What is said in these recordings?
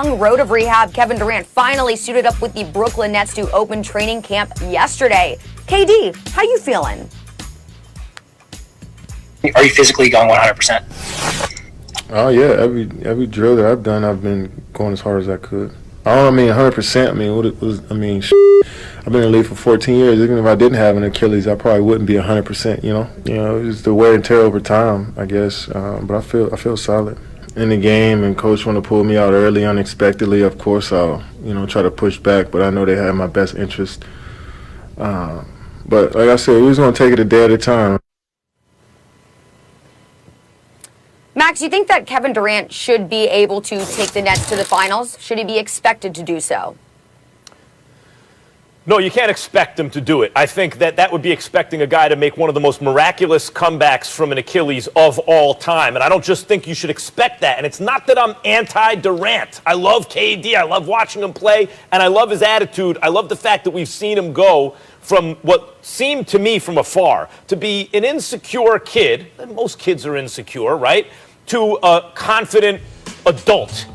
long road of rehab, Kevin Durant finally suited up with the Brooklyn Nets to open training camp yesterday. KD, how you feeling? Are you physically going 100%? Oh yeah, every drill that I've done, I've been going as hard as I could. I don't mean 100%. I mean, what it was. I mean, I've been in the league for 14 years. Even if I didn't have an Achilles, I probably wouldn't be 100%. It's the wear and tear over time, I guess. But I feel solid in the game. And coach want to pull me out early, unexpectedly. Of course, I'll try to push back. But I know they have my best interest. But like I said, we was gonna take it a day at a time. Max, you think that Kevin Durant should be able to take the Nets to the finals? Should he be expected to do so? No, you can't expect him to do it. I think that would be expecting a guy to make one of the most miraculous comebacks from an Achilles of all time. And I don't just think you should expect that. And it's not that I'm anti-Durant. I love KD. I love watching him play. And I love his attitude. I love the fact that we've seen him go from what seemed to me from afar to be an insecure kid. And most kids are insecure, right? To a confident adult,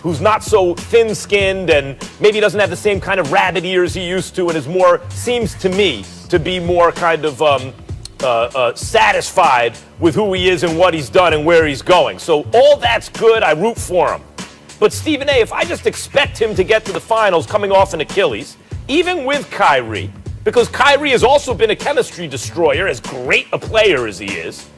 who's not so thin-skinned and maybe doesn't have the same kind of rabbit ears he used to, and is more, seems to me, to be more kind of satisfied with who he is and what he's done and where he's going. So all that's good. I root for him. But Stephen A., if I just expect him to get to the finals coming off an Achilles, even with Kyrie, because Kyrie has also been a chemistry destroyer, as great a player as he is,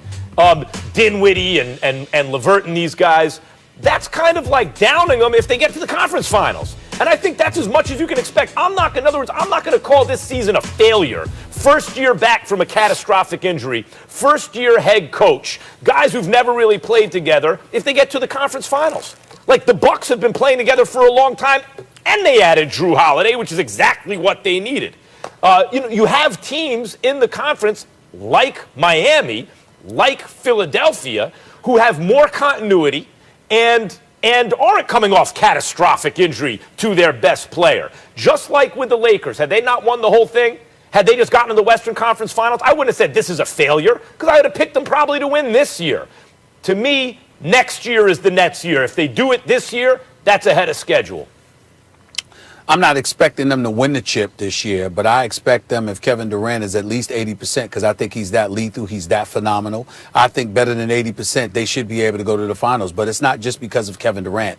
Dinwiddie and LeVert and these guys, that's kind of like downing them if they get to the conference finals. And I think that's as much as you can expect. In other words, I'm not going to call this season a failure. First year back from a catastrophic injury, first year head coach, guys who've never really played together, if they get to the conference finals. Like the Bucks have been playing together for a long time, and they added Drew Holiday, which is exactly what they needed. You have teams in the conference like Miami, like Philadelphia, who have more continuity and aren't coming off catastrophic injury to their best player. Just like with the Lakers, had they not won the whole thing, had they just gotten to the Western Conference Finals, I wouldn't have said this is a failure, because I would have picked them probably to win this year. To me, next year is the Nets year. If they do it this year, that's ahead of schedule. I'm not expecting them to win the chip this year, but I expect them, if Kevin Durant is at least 80%, because I think he's that lethal, he's that phenomenal. I think better than 80%, they should be able to go to the finals. But it's not just because of Kevin Durant.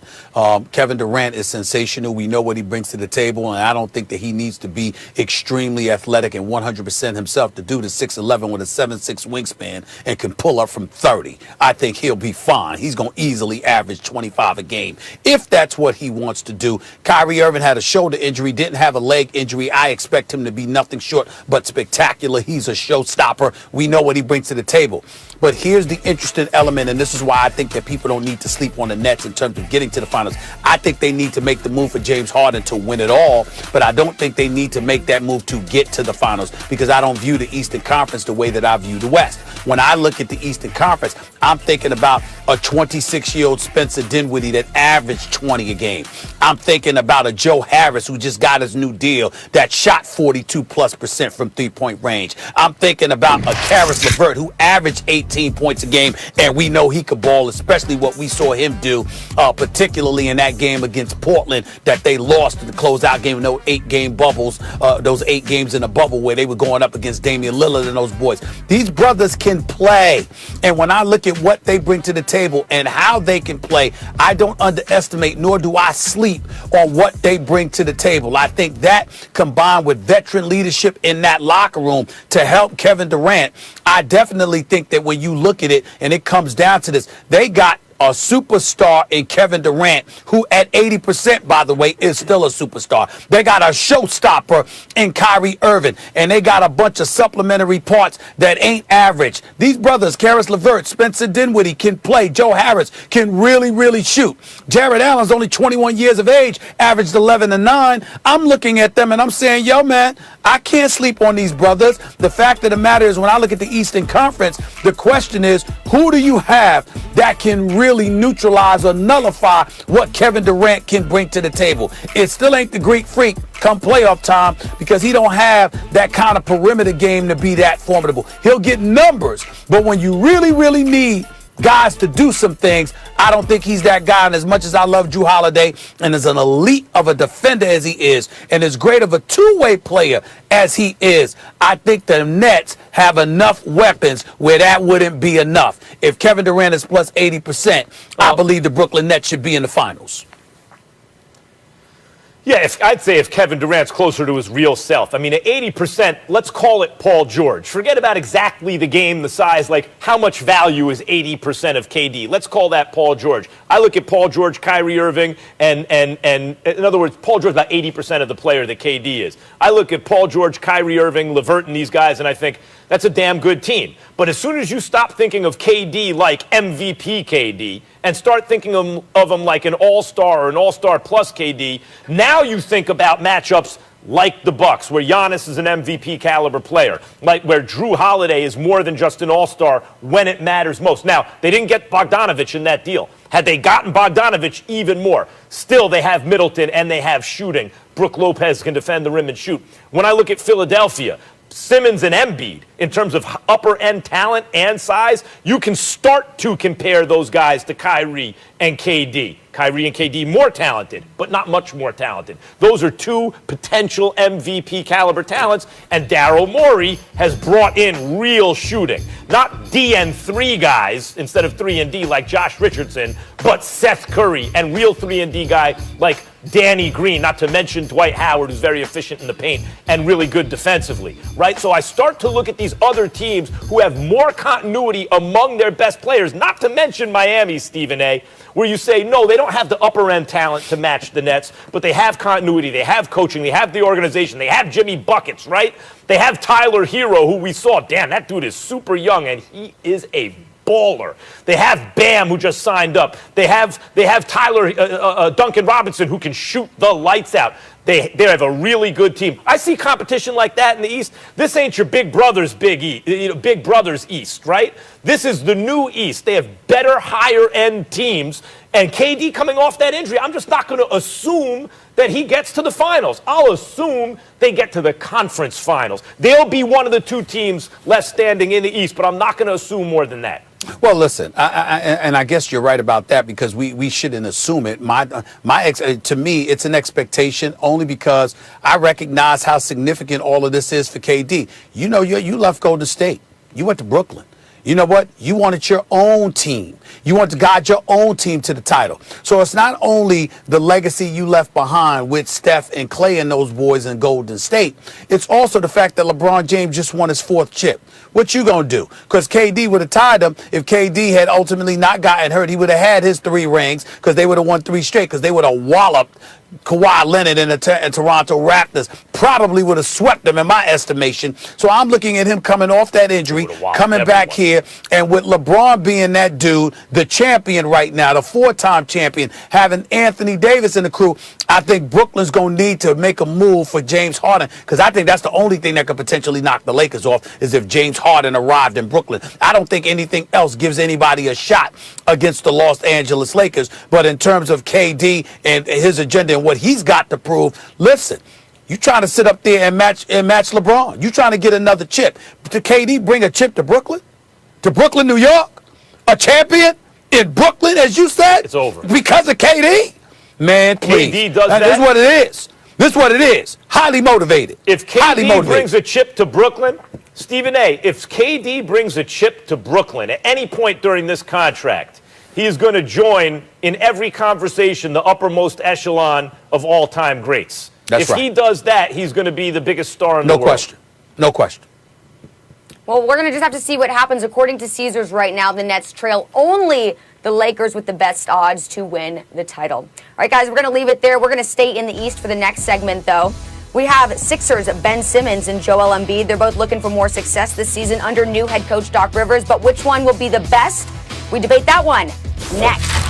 Kevin Durant is sensational. We know what he brings to the table, and I don't think that he needs to be extremely athletic and 100% himself. To do the 6'11" with a 7'6" wingspan and can pull up from 30. I think he'll be fine. He's going to easily average 25 a game if that's what he wants to do. Kyrie Irving had a shoulder injury, didn't have a leg injury. I expect him to be nothing short but spectacular. He's a showstopper. We know what he brings to the table. But here's the interesting element, and this is why I think that people don't need to sleep on the Nets in terms of getting to the finals. I think they need to make the move for James Harden to win it all, but I don't think they need to make that move to get to the finals, because I don't view the Eastern Conference the way that I view the West. When I look at the Eastern Conference, I'm thinking about a 26-year-old Spencer Dinwiddie that averaged 20 a game. I'm thinking about a Joe Harris who just got his new deal that shot 42+% from three-point range. I'm thinking about a Karis LeVert who averaged 18 points a game, and we know he could ball, especially what we saw him do, particularly in that game against Portland that they lost in the closeout game in those 8-game bubbles, those 8 games in a bubble where they were going up against Damian Lillard and those boys. These brothers can play, and when I look at what they bring to the table and how they can play, I don't underestimate nor do I sleep on what they bring to the table. I think that, combined with veteran leadership in that locker room to help Kevin Durant, I definitely think that when you look at it and it comes down to this, they got a superstar in Kevin Durant, who at 80%, by the way, is still a superstar. They got a showstopper in Kyrie Irving, and they got a bunch of supplementary parts that ain't average. These brothers, Karis LeVert, Spencer Dinwiddie, can play. Joe Harris can really, really shoot. Jared Allen's only 21 years of age, averaged 11 and 9. I'm looking at them and I'm saying, yo, man, I can't sleep on these brothers. The fact of the matter is, when I look at the Eastern Conference, the question is, who do you have that can really neutralize or nullify what Kevin Durant can bring to the table? It still ain't the Greek Freak come playoff time, because he don't have that kind of perimeter game to be that formidable. He'll get numbers, but when you really, really need guys to do some things. I don't think he's that guy. And as much as I love Drew Holiday and as an elite of a defender as he is, and as great of a two-way player as he is, I think the Nets have enough weapons where that wouldn't be enough. If Kevin Durant is plus 80%, I believe the Brooklyn Nets should be in the finals. Yeah, I'd say if Kevin Durant's closer to his real self. I mean, at 80%, let's call it Paul George. Forget about exactly the game, the size, like how much value is 80% of KD. Let's call that Paul George. I look at Paul George, Kyrie Irving, and in other words, Paul George about 80% of the player that KD is. I look at Paul George, Kyrie Irving, LeVert, and these guys, and I think that's a damn good team. But as soon as you stop thinking of KD like MVP KD and start thinking of him like an all-star or an all-star plus KD, now you think about matchups like the Bucks, where Giannis is an MVP caliber player, like where Drew Holiday is more than just an all-star when it matters most. Now, they didn't get Bogdanovich in that deal. Had they gotten Bogdanovich, even more. Still, they have Middleton and they have shooting. Brook Lopez can defend the rim and shoot. When I look at Philadelphia, Simmons and Embiid, in terms of upper-end talent and size, you can start to compare those guys to Kyrie and KD. Kyrie and KD more talented, but not much more talented. Those are two potential MVP caliber talents, and Daryl Morey has brought in real shooting. Not D and 3 guys instead of 3 and D like Josh Richardson, but Seth Curry and real 3 and D guy like Danny Green, not to mention Dwight Howard, who's very efficient in the paint and really good defensively, right? So I start to look at these other teams who have more continuity among their best players, not to mention Miami, Stephen A., where you say, no, they don't have the upper-end talent to match the Nets, but they have continuity, they have coaching, they have the organization, they have Jimmy Buckets, right? They have Tyler Hero, who we saw, damn, that dude is super young, and he is a baller. They have Bam, who just signed up. They have Tyler Duncan Robinson, who can shoot the lights out. They have a really good team. I see competition like that in the East. This ain't your Big Brother's Big Brother's East, right? This is the new East. They have better, higher-end teams. And KD coming off that injury, I'm just not going to assume that he gets to the finals. I'll assume they get to the conference finals. They'll be one of the two teams left standing in the East, but I'm not going to assume more than that. Well, listen, I guess you're right about that, because we shouldn't assume it. To me, it's an expectation only because I recognize how significant all of this is for KD. You know, you left Golden State. You went to Brooklyn. You know what? You wanted your own team. You want to guide your own team to the title. So it's not only the legacy you left behind with Steph and Clay and those boys in Golden State. It's also the fact that LeBron James just won his 4th chip. What you going to do? Because KD would have tied him. If KD had ultimately not gotten hurt, he would have had his 3 rings, because they would have won 3 straight, because they would have walloped Kawhi Leonard and the Toronto Raptors. Probably would have swept them in my estimation. So I'm looking at him coming off that injury, coming back here, and with LeBron being that dude, the champion right now, the 4-time champion, having Anthony Davis in the crew, I think Brooklyn's going to need to make a move for James Harden, because I think that's the only thing that could potentially knock the Lakers off, is if James Harden arrived in Brooklyn. I don't think anything else gives anybody a shot against the Los Angeles Lakers. But in terms of KD and his agenda and what he's got to prove, listen, you trying to sit up there and match LeBron. You trying to get another chip. To KD bring a chip to Brooklyn? To Brooklyn, New York? A champion in Brooklyn, as you said? It's over. Because of KD? Man, please. KD does that. This is what it is. This is what it is. Highly motivated. If KD brings a chip to Brooklyn, Stephen A., if KD brings a chip to Brooklyn at any point during this contract, he is going to join in every conversation the uppermost echelon of all-time greats. That's right. If he does that, he's going to be the biggest star in the world. No question. No question. Well, we're going to just have to see what happens. According to Caesars right now, the Nets trail only the Lakers with the best odds to win the title. All right, guys, we're going to leave it there. We're going to stay in the East for the next segment, though. We have Sixers, Ben Simmons and Joel Embiid. They're both looking for more success this season under new head coach Doc Rivers. But which one will be the best? We debate that one next.